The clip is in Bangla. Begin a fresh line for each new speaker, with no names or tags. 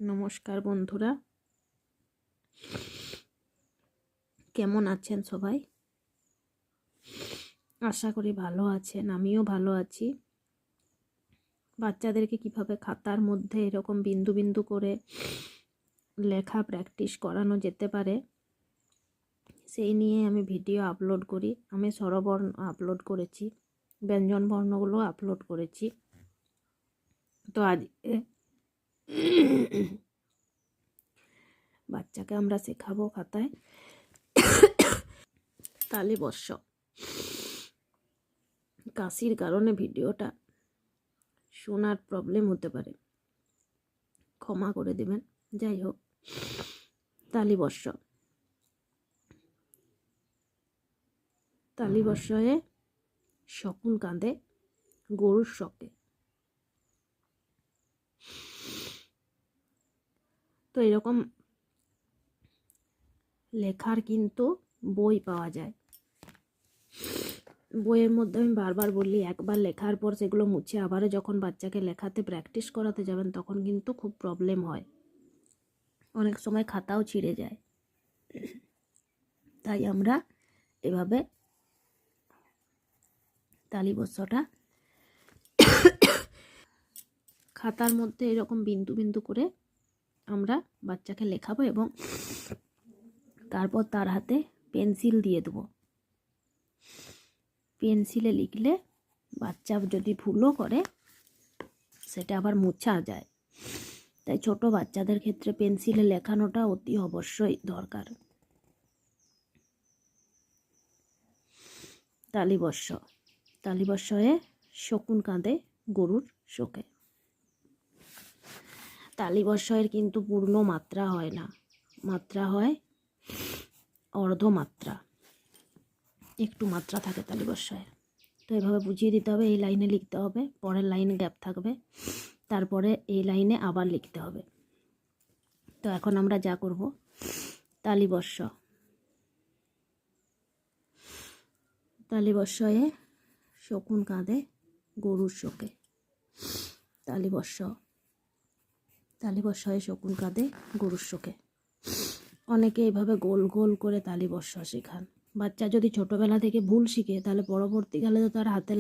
নমস্কার বন্ধুরা, কেমন আছেন সবাই? আশা করি ভালো আছেন, আমিও ভালো আছি। বাচ্চাদেরকে কিভাবে খাতার মধ্যে এরকম বিন্দু বিন্দু করে লেখা প্র্যাকটিস করানো যেতে পারে সেই নিয়ে আমি ভিডিও আপলোড করি। আমি স্বরবর্ণ আপলোড করেছি, ব্যঞ্জন বর্ণগুলো আপলোড করেছি। তো আজকে বাচ্চাকে আমরা শেখাবো খাতায় তালিবর্ষ। কাশির কারণে ভিডিওটা শোনার প্রবলেম হতে পারে, ক্ষমা করে দেবেন। যাই হোক, তালিবর্ষ। তালিবর্ষে শকুন কাঁদে গরুর শকে। তো এরকম লেখার কিন্তু বই পাওয়া যায়। বইয়ের মধ্যে আমি বারবার বলি, একবার লেখার পর সেগুলো মুছে আবারও যখন বাচ্চাকে লেখাতে প্র্যাকটিস করাতে যাবেন তখন কিন্তু খুব প্রবলেম হয়, অনেক সময় খাতাও ছিঁড়ে যায়। তাই আমরা এভাবে তালিবর্ষটা খাতার মধ্যে এরকম বিন্দু বিন্দু করে আমরা বাচ্চাকে লেখাবো এবং তারপর তার হাতে পেন্সিল দিয়ে দেবো। পেন্সিলে লিখলে বাচ্চা যদি ভুলও করে সেটা আবার মুছা যায়। তাই ছোট বাচ্চাদের ক্ষেত্রে পেন্সিলে লেখানোটা অতি অবশ্যই দরকার। তালিবর্ষ। তালিবর্ষে শকুন কাঁদে গরুর শোকে। তালিবর্ষের কিন্তু পূর্ণ মাত্রা হয় না, মাত্রা হয় অর্ধমাত্রা, একটু মাত্রা থাকে তালিবর্ষে। তো এভাবে বুঝিয়ে দিতে হবে, এই লাইনে লিখতে হবে, পরের লাইনে গ্যাপ থাকবে, তারপরে এই লাইনে আবার লিখতে হবে। তো এখন আমরা যা করব, তালিবর্ষ। তালিবর্ষে শকুন কাঁদে গরুর শোকে। তালিবর্ষ। তালিবর্ষে শকুন কাঁদে গরুর শোকে। অনেকে এইভাবে গোল গোল করে তালিবর্ষ শেখান। বাচ্চা যদি ছোটবেলা থেকে ভুল শিখে তাহলে পরবর্তীকালে তো তার হাতের